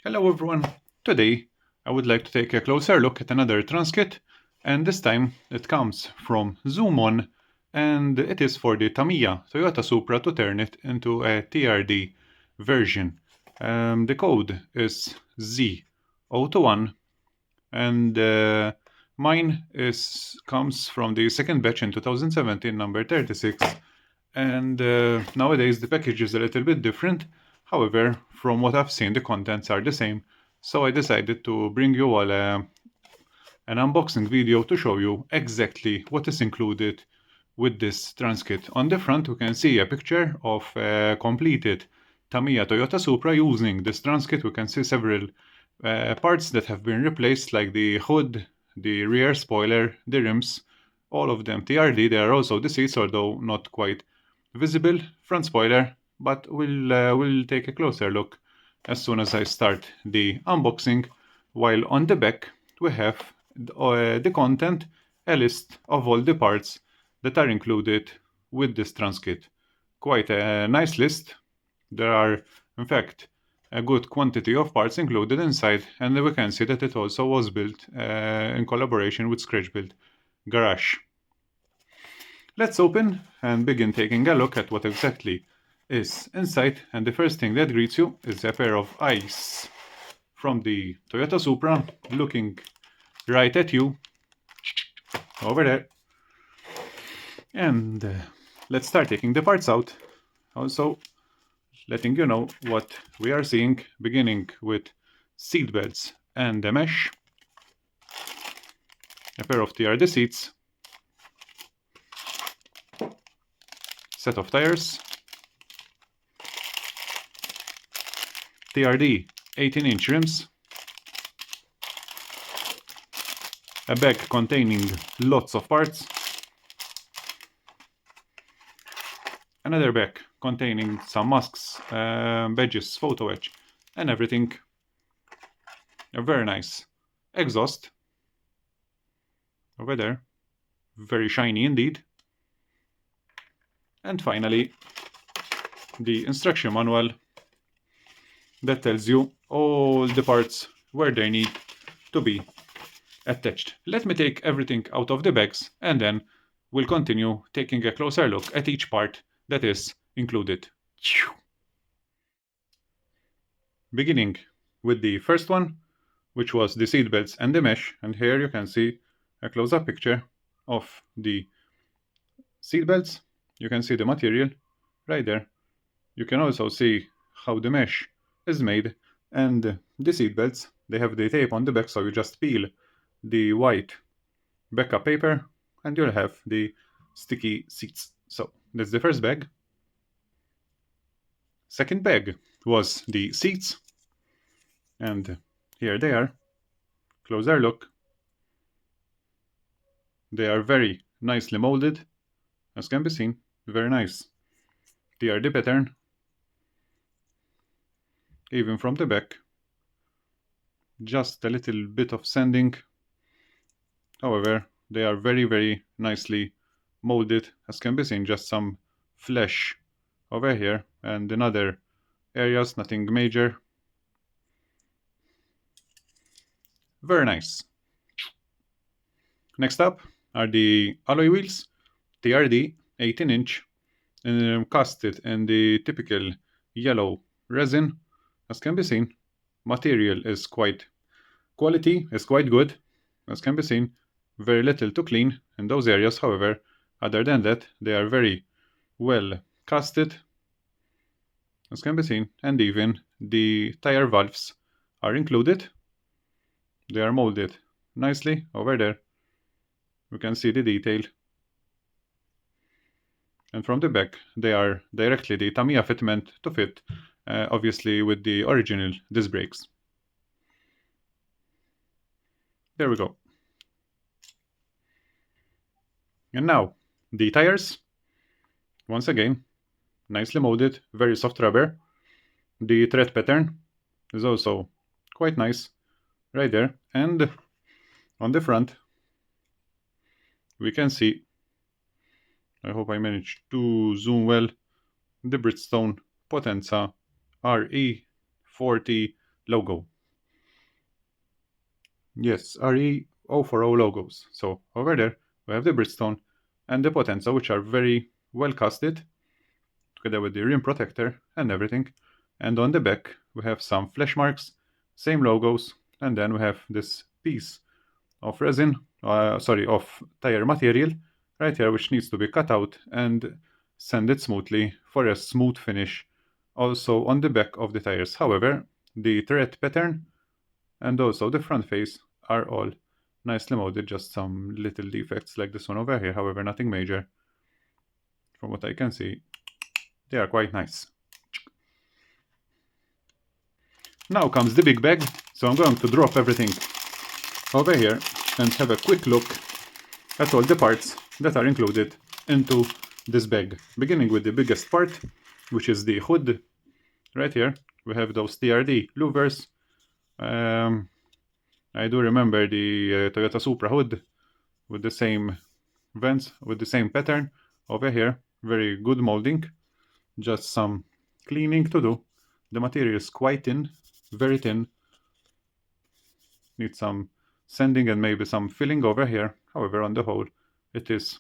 Hello everyone! Today I would like to take a closer look at another transkit, and this time it comes from ZoomOn and it is for the Tamiya Toyota Supra to turn it into a TRD version. The code is Z021 and mine comes from the second batch in 2017, number 36, and nowadays the package is a little bit different. However, from what I've seen, the contents are the same, so I decided to bring you all an unboxing video to show you exactly what is included with this transkit. On the front we can see a picture of a completed Tamiya Toyota Supra using this transkit. We can see several parts that have been replaced, like the hood, the rear spoiler, the rims, all of them TRD. There are also the seats, although not quite visible, front spoiler, but we'll take a closer look as soon as I start the unboxing. While on the back we have the content, a list of all the parts that are included with this transkit. Quite a nice list. There are, in fact, a good quantity of parts included inside, and we can see that it also was built in collaboration with Scratch Build Garage. Let's open and begin taking a look at what exactly is inside, and the first thing that greets you is a pair of eyes from the Toyota Supra looking right at you over there. And let's start taking the parts out, also letting you know what we are seeing, beginning with seat belts and the mesh, a pair of TRD seats, set of tires, TRD 18-inch rims, a bag containing lots of parts, another bag containing some masks, badges, photo etch, and everything. A very nice exhaust over there, very shiny indeed. And finally, the instruction manual that tells you all the parts where they need to be attached. Let me take everything out of the bags and then we'll continue taking a closer look at each part that is included. Beginning with the first one, which was the seat belts and the mesh, and here you can see a close-up picture of the seat belts. You can see the material right there. You can also see how the mesh is made, and the seat belts, they have the tape on the back, so you just peel the white backup paper and you'll have the sticky seats. So that's the first bag. Second bag was the seats, and here they are. Closer look. They are very nicely molded, as can be seen. Very nice TRD pattern, even from the back. Just a little bit of sanding. However, they are very nicely molded, as can be seen. Just some flesh over here, and in other areas nothing major. Very nice. Next up are the alloy wheels, TRD 18-inch, casted in the typical yellow resin, as can be seen. Material is quality is quite good, as can be seen. Very little to clean in those areas. However, other than that, they are very well casted, as can be seen, and even the tire valves are included. They are molded nicely over there. You can see the detail. And from the back, they are directly the Tamiya fitment to fit, obviously with the original disc brakes. There we go. And now, the tires. Once again, nicely molded, very soft rubber. The tread pattern is also quite nice, right there. And on the front, we can see, I hope I managed to zoom well, the Bridgestone Potenza RE40 logo. Yes, RE040 logos. So over there we have the Bridgestone and the Potenza, which are very well casted, together with the rim protector and everything. And on the back we have some flash marks, same logos, and then we have this piece of resin, of tire material right here, which needs to be cut out and sanded smoothly for a smooth finish also on the back of the tires. However, the tread pattern and also the front face are all nicely molded, just some little defects like this one over here, however nothing major. From what I can see, they are quite nice. Now comes the big bag, so I'm going to drop everything over here and have a quick look at all the parts that are included into this bag. Beginning with the biggest part, which is the hood. Right here we have those TRD louvers. I do remember the Toyota Supra hood with the same vents, with the same pattern over here. Very good molding, just some cleaning to do. The material is quite thin, very thin. Needs some sanding and maybe some filling over here. However, on the whole, it is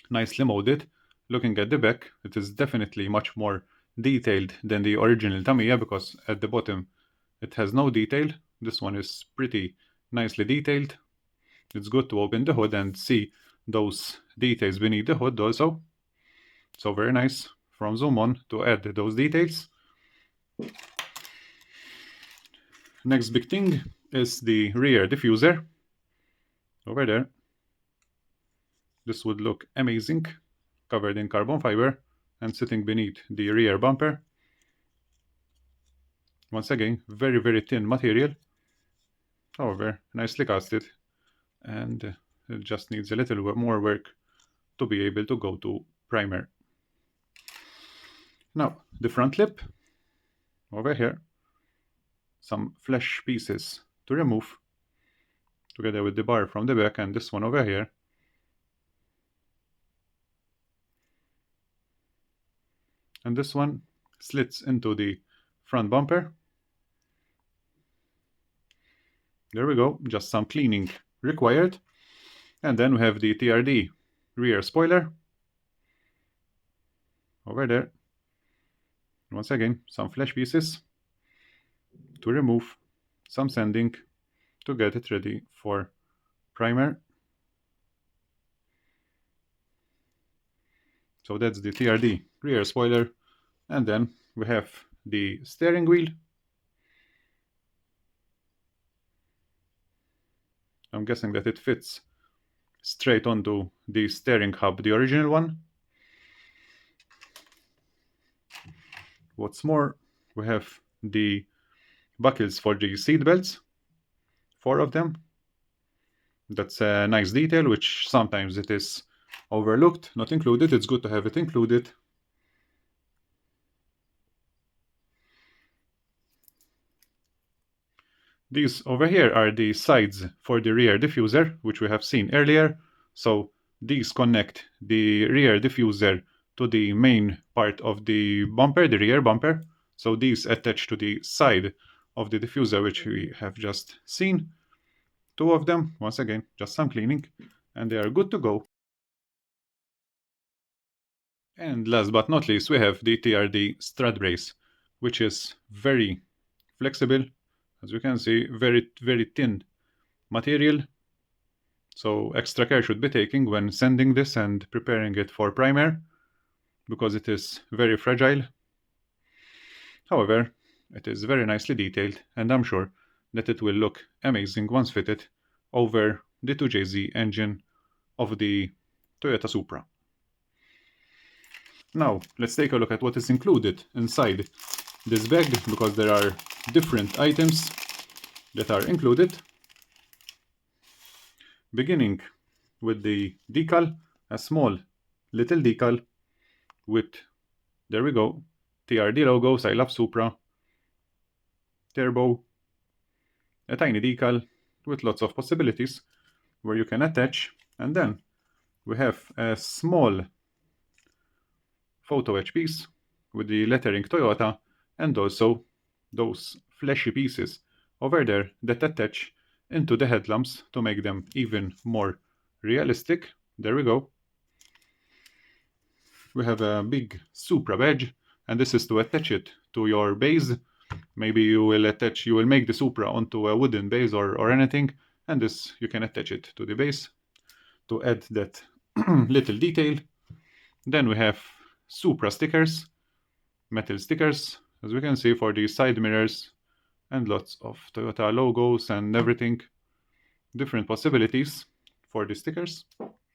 nicely molded. Looking at the back, it is definitely much more detailed than the original Tamiya, because at the bottom it has no detail. This one is pretty nicely detailed. It's good to open the hood and see those details beneath the hood also. So very nice from ZoomOn to add those details. Next big thing is the rear diffuser over there. This would look amazing, covered in carbon fiber and sitting beneath the rear bumper. Once again, very, very thin material, however nicely casted, and it just needs a little bit more work to be able to go to primer. Now, the front lip over here, some flash pieces to remove, together with the bar from the back, and this one over here. And this one slits into the front bumper. There we go, just some cleaning required. And then we have the TRD rear spoiler over there. Once again, some flash pieces to remove, some sanding to get it ready for primer. So that's the TRD rear spoiler. And then we have the steering wheel. I'm guessing that it fits straight onto the steering hub, the original one. What's more, we have the buckles for the seat belts, 4 of them. That's a nice detail, which sometimes it is overlooked, not included. It's good to have it included. These over here are the sides for the rear diffuser, which we have seen earlier. So these connect the rear diffuser to the main part of the bumper, the rear bumper. So these attach to the side of the diffuser, which we have just seen. 2 of them, once again, just some cleaning, and they are good to go. And last but not least, we have the TRD strut brace, which is very flexible. As you can see, very, very thin material. So extra care should be taken when sanding this and preparing it for primer, because it is very fragile. However, it is very nicely detailed, and I'm sure that it will look amazing once fitted over the 2JZ engine of the Toyota Supra. Now, let's take a look at what is included inside this bag, because there are different items that are included. Beginning with the decal, a small little decal with, there we go, TRD logos, I love Supra, turbo, a tiny decal with lots of possibilities where you can attach, and then we have a small photo etch piece with the lettering Toyota, and also those flashy pieces over there that attach into the headlamps to make them even more realistic. There we go. We have a big Supra badge, and this is to attach it to your base. Maybe you will make the Supra onto a wooden base or anything, and this you can attach it to the base to add that little detail. Then we have Supra stickers, metal stickers, as we can see, for the side mirrors, and lots of Toyota logos and everything. Different possibilities for the stickers.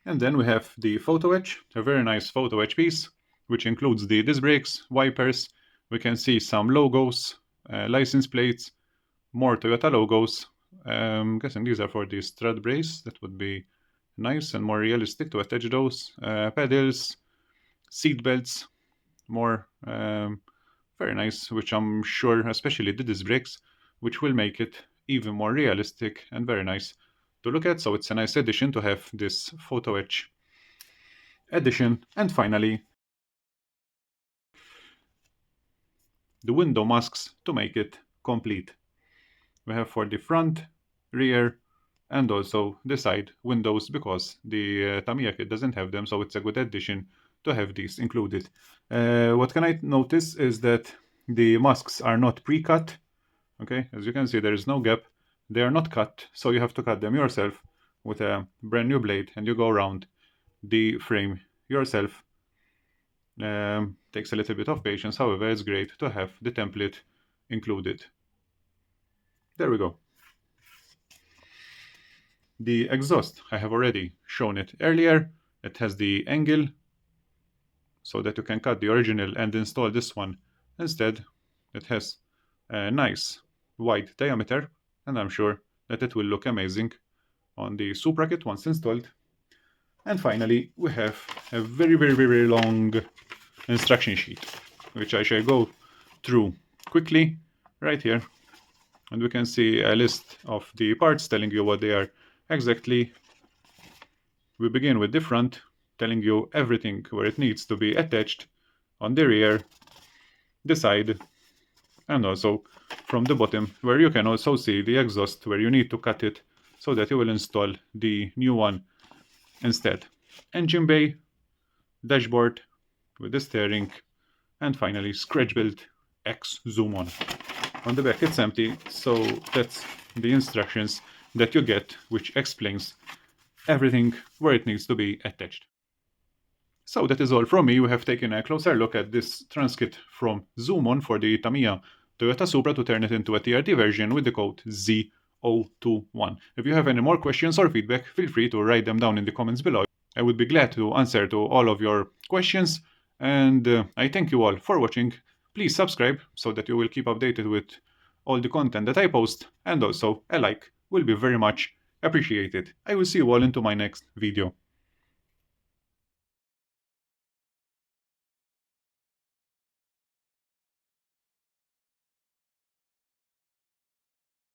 And then we have the photo etch, a very nice photo etch piece, which includes the disc brakes, wipers. We can see some logos, license plates, more Toyota logos. I'm guessing these are for the strut brace. That would be nice and more realistic to attach those. Pedals, seat belts, more very nice, which I'm sure, especially the disc brakes, which will make it even more realistic and very nice to look at. So it's a nice addition to have this photo etch addition. And finally, the window masks to make it complete. We have for the front, rear, and also the side windows, because the Tamiya kit doesn't have them, so it's a good addition to have these included. What can I notice is that the masks are not pre-cut. Okay, as you can see, there is no gap. They are not cut, so you have to cut them yourself with a brand new blade, and you go around the frame yourself. Takes a little bit of patience, however, it's great to have the template included. There we go. The exhaust, I have already shown it earlier. It has the angle so that you can cut the original and install this one instead. It has a nice wide diameter, and I'm sure that it will look amazing on the Supra kit once installed. And finally, we have a very long instruction sheet, which I shall go through quickly right here. And we can see a list of the parts telling you what they are exactly. We begin with the front, telling you everything where it needs to be attached, on the rear, the side, and also from the bottom, where you can also see the exhaust where you need to cut it so that you will install the new one instead. Engine bay, dashboard with the steering, and finally scratch built X ZoomOn. On the back it's empty, so that's the instructions that you get, which explains everything where it needs to be attached. So that is all from me. We have taken a closer look at this transkit from ZoomOn for the Tamiya Toyota Supra to turn it into a TRD version with the code Z021. If you have any more questions or feedback, feel free to write them down in the comments below. I would be glad to answer to all of your questions, and I thank you all for watching. Please subscribe so that you will keep updated with all the content that I post, and also a like will be very much appreciated. I will see you all into my next video.